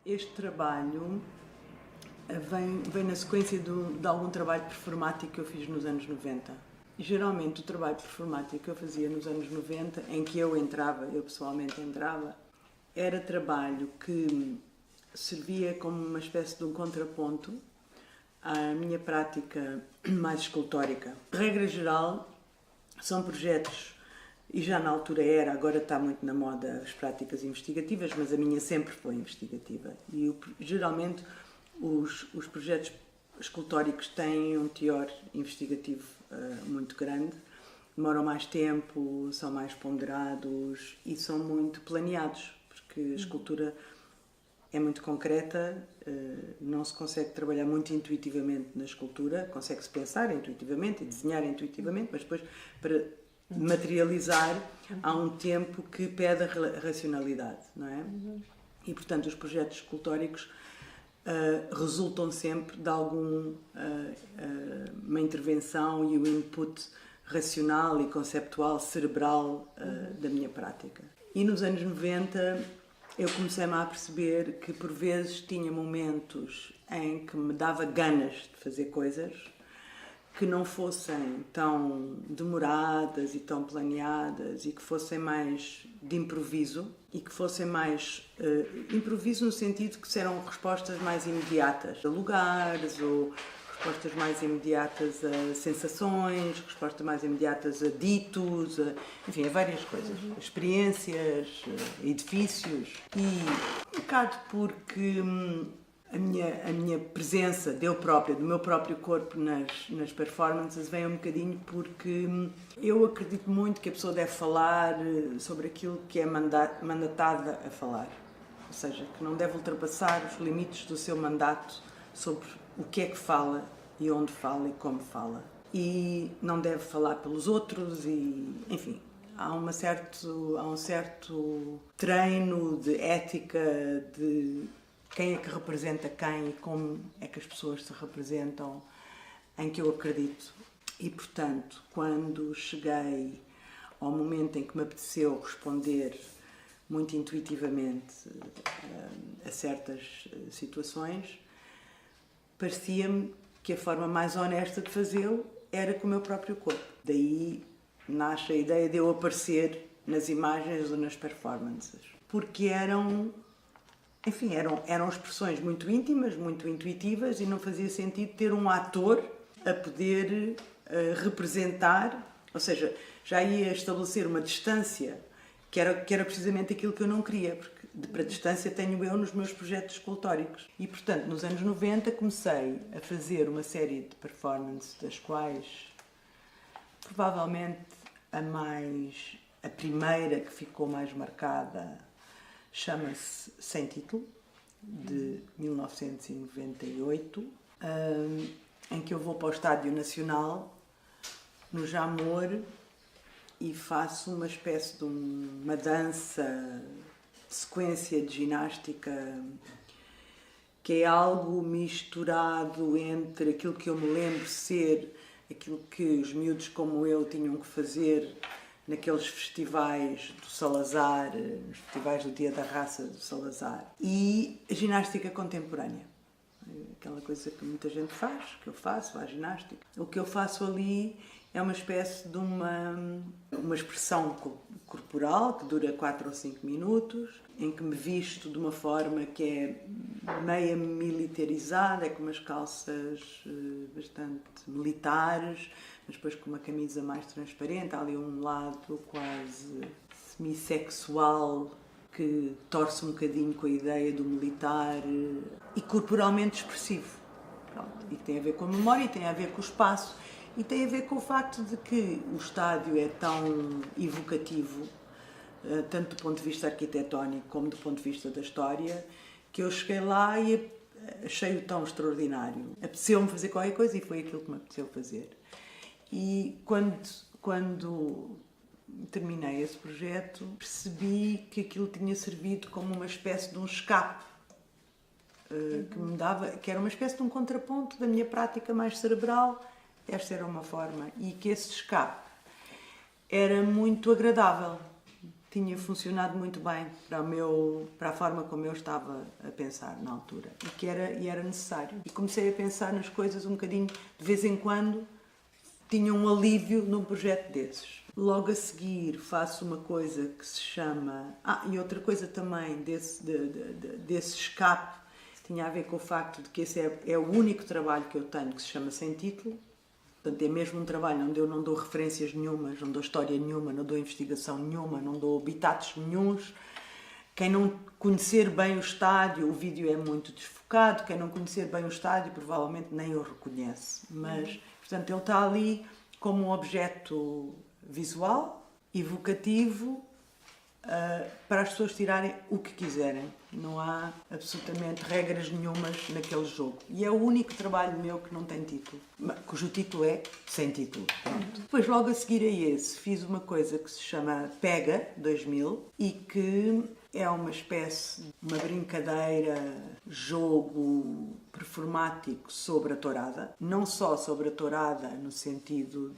Este trabalho vem na sequência de algum trabalho performático que eu fiz nos anos 90. E, geralmente o trabalho performático que eu fazia nos anos 90, em que eu pessoalmente entrava, era trabalho que servia como uma espécie de um contraponto à minha prática mais escultórica. Regra geral, são projetos, e já na altura era, agora está muito na moda as práticas investigativas, mas a minha sempre foi investigativa. E geralmente os projetos escultóricos têm um teor investigativo muito grande, demoram mais tempo, são mais ponderados e são muito planeados, porque a escultura é muito concreta, não se consegue trabalhar muito intuitivamente na escultura, consegue-se pensar intuitivamente e desenhar intuitivamente, mas depois para materializar há um tempo que pede a racionalidade, não é? E portanto os projetos escultóricos resultam sempre de alguma intervenção e o input racional e conceptual, cerebral da minha prática. E nos anos 90 eu comecei-me a perceber que por vezes tinha momentos em que me dava ganas de fazer coisas que não fossem tão demoradas e tão planeadas e que fossem mais de improviso e que fossem mais improviso no sentido que eram respostas mais imediatas a lugares ou respostas mais imediatas a sensações, respostas mais imediatas a ditos, enfim, a várias coisas, experiências, edifícios. E um bocado porque a minha presença do meu próprio corpo nas performances vem um bocadinho porque eu acredito muito que a pessoa deve falar sobre aquilo que é mandatada a falar. Ou seja, que não deve ultrapassar os limites do seu mandato sobre o que é que fala e onde fala e como fala. E não deve falar pelos outros e, enfim, há um certo treino de ética, de quem é que representa quem e como é que as pessoas se representam, em que eu acredito. E, portanto, quando cheguei ao momento em que me apeteceu responder muito intuitivamente a certas situações, parecia-me que a forma mais honesta de fazê-lo era com o meu próprio corpo. Daí nasce a ideia de eu aparecer nas imagens ou nas performances. Porque eram expressões muito íntimas, muito intuitivas e não fazia sentido ter um ator a poder representar, ou seja, já ia estabelecer uma distância que era precisamente aquilo que eu não queria, porque para distância tenho eu nos meus projetos escultóricos. E, portanto, nos anos 90 comecei a fazer uma série de performances, das quais provavelmente a primeira que ficou mais marcada chama-se Sem Título, de 1998, em que eu vou para o Estádio Nacional, no Jamor, e faço uma espécie de uma dança, sequência de ginástica, que é algo misturado entre aquilo que eu me lembro ser, aquilo que os miúdos como eu tinham que fazer naqueles festivais do Salazar, nos festivais do Dia da Raça do Salazar, e a ginástica contemporânea. Aquela coisa que muita gente faz, que eu faço, a ginástica. O que eu faço ali é uma espécie de uma expressão corporal que dura 4 ou 5 minutos, em que me visto de uma forma que é meia militarizada, é com umas calças bastante militares, mas depois com uma camisa mais transparente, há ali um lado quase semissexual que torce um bocadinho com a ideia do militar e corporalmente expressivo. Pronto. E tem a ver com a memória, e tem a ver com o espaço, e tem a ver com o facto de que o estádio é tão evocativo, tanto do ponto de vista arquitetónico como do ponto de vista da história, que eu cheguei lá e achei-o tão extraordinário. Apeteceu-me fazer qualquer coisa e foi aquilo que me apeteceu fazer. E quando terminei esse projeto, percebi que aquilo tinha servido como uma espécie de um escape que me dava, que era uma espécie de um contraponto da minha prática mais cerebral. Esta era uma forma, e que esse escape era muito agradável, tinha funcionado muito bem para a forma como eu estava a pensar na altura e era necessário. E comecei a pensar nas coisas um bocadinho, de vez em quando, tinha um alívio num projeto desses. Logo a seguir faço uma coisa que se chama... e outra coisa também desse escape tinha a ver com o facto de que esse é o único trabalho que eu tenho que se chama Sem Título. Portanto, é mesmo um trabalho onde eu não dou referências nenhumas, não dou história nenhuma, não dou investigação nenhuma, não dou bitates nenhuns. Quem não conhecer bem o estádio, o vídeo é muito desfocado, quem não conhecer bem o estádio provavelmente nem o reconhece. Mas, portanto, ele está ali como um objeto visual, evocativo, para as pessoas tirarem o que quiserem. Não há absolutamente regras nenhumas naquele jogo. E é o único trabalho meu que não tem título, cujo título é Sem Título. Pronto. Depois, logo a seguir a esse, fiz uma coisa que se chama Pega 2000 e que é uma espécie de uma brincadeira, jogo performático sobre a tourada. Não só sobre a tourada no sentido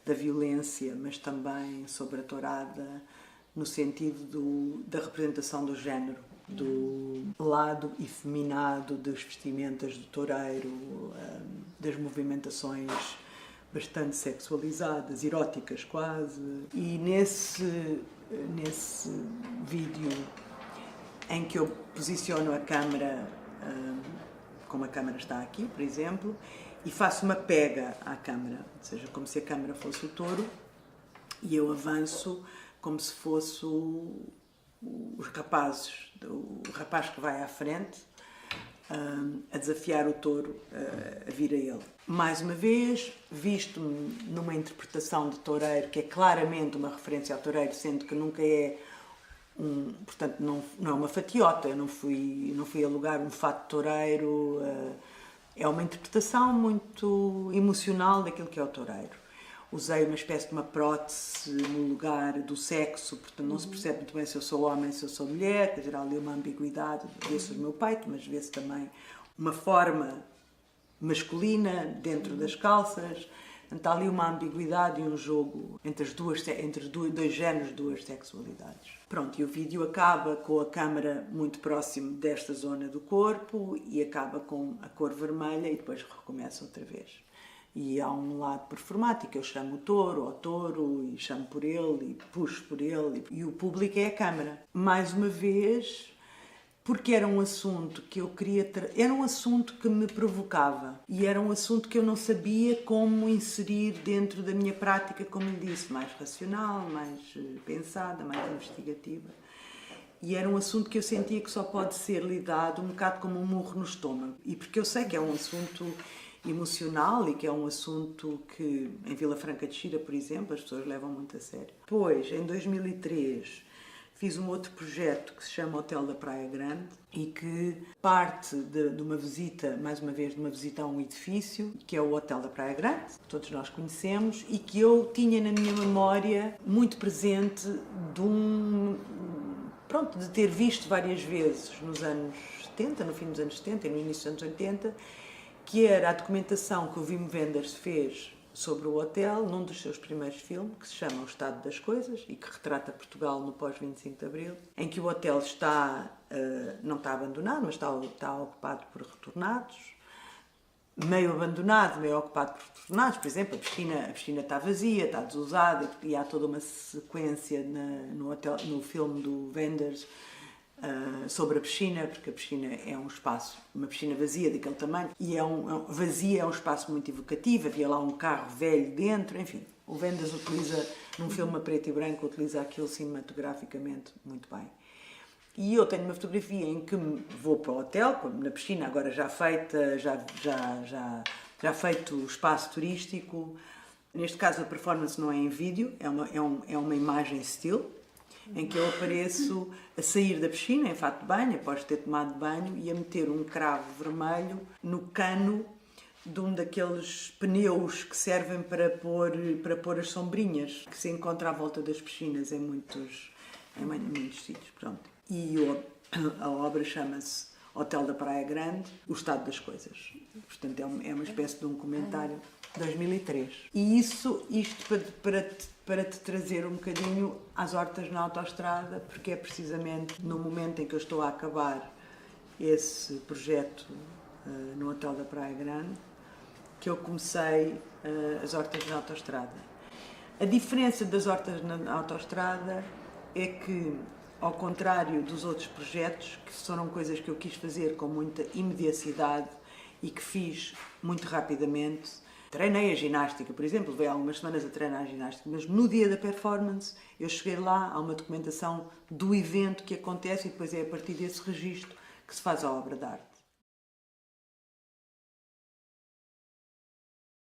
da violência, mas também sobre a tourada no sentido da representação do género, do lado efeminado das vestimentas do toureiro, das movimentações bastante sexualizadas, eróticas quase. E nesse vídeo em que eu posiciono a câmara, como a câmara está aqui, por exemplo, e faço uma pega à câmara, ou seja, como se a câmara fosse o touro, e eu avanço como se fosse os rapazes, o rapaz que vai à frente a desafiar o touro a vir a ele. Mais uma vez, visto-me numa interpretação de toureiro que é claramente uma referência ao toureiro, sendo que nunca é portanto, não é uma fatiota, eu não fui alugar um fato de toureiro, é uma interpretação muito emocional daquilo que é o toureiro. Usei uma espécie de uma prótese no lugar do sexo, portanto não se percebe muito bem se eu sou homem, se eu sou mulher, quer dizer, há ali uma ambiguidade, vê-se o meu peito, mas vê-se também uma forma masculina dentro das calças. Portanto, há ali uma ambiguidade e um jogo entre dois géneros, duas sexualidades. Pronto, e o vídeo acaba com a câmara muito próximo desta zona do corpo e acaba com a cor vermelha e depois recomeça outra vez. E há um lado performático, eu chamo o touro ao touro e chamo por ele e puxo por ele e o público é a câmara. Mais uma vez, porque era um assunto que eu queria... Era um assunto que me provocava e era um assunto que eu não sabia como inserir dentro da minha prática, como lhe disse, mais racional, mais pensada, mais investigativa. E era um assunto que eu sentia que só pode ser lidado um bocado como um murro no estômago. E porque eu sei que é um assunto emocional e que é um assunto que, em Vila Franca de Xira, por exemplo, as pessoas levam muito a sério. Depois, em 2003, fiz um outro projeto que se chama Hotel da Praia Grande e que parte de uma visita, mais uma vez, de uma visita a um edifício, que é o Hotel da Praia Grande, que todos nós conhecemos, e que eu tinha na minha memória muito presente de ter visto várias vezes nos anos 70, no fim dos anos 70 e no início dos anos 80, que era a documentação que o Wim Wenders fez sobre o hotel, num dos seus primeiros filmes, que se chama O Estado das Coisas, e que retrata Portugal no pós-25 de Abril, em que o hotel não está abandonado, mas está ocupado por retornados, meio abandonado, meio ocupado por retornados. Por exemplo, a piscina está vazia, está desusada, e há toda uma sequência no filme do Wenders, sobre a piscina, porque a piscina é um espaço, uma piscina vazia daquele tamanho, e vazia é um espaço muito evocativo, havia lá um carro velho dentro, enfim. O Wenders utiliza, num filme a preto e branco, utiliza aquilo cinematograficamente muito bem. E eu tenho uma fotografia em que vou para o hotel, na piscina agora já feita, já feito o espaço turístico. Neste caso a performance não é em vídeo, é uma imagem still, em que eu apareço a sair da piscina em fato de banho, após ter tomado banho, e a meter um cravo vermelho no cano de um daqueles pneus que servem para pôr as sombrinhas, que se encontra à volta das piscinas em muitos sítios. Pronto. E a obra chama-se Hotel da Praia Grande, o estado das coisas. Portanto, é uma espécie de um comentário de 2003. E isto para te trazer um bocadinho às hortas na autoestrada, porque é precisamente no momento em que eu estou a acabar esse projeto no Hotel da Praia Grande que eu comecei as hortas na autoestrada. A diferença das hortas na autoestrada é que, ao contrário dos outros projetos, que foram coisas que eu quis fazer com muita imediacidade e que fiz muito rapidamente, treinei a ginástica, por exemplo, levei algumas semanas a treinar a ginástica, mas no dia da performance eu cheguei lá, há uma documentação do evento que acontece e depois é a partir desse registro que se faz a obra de arte.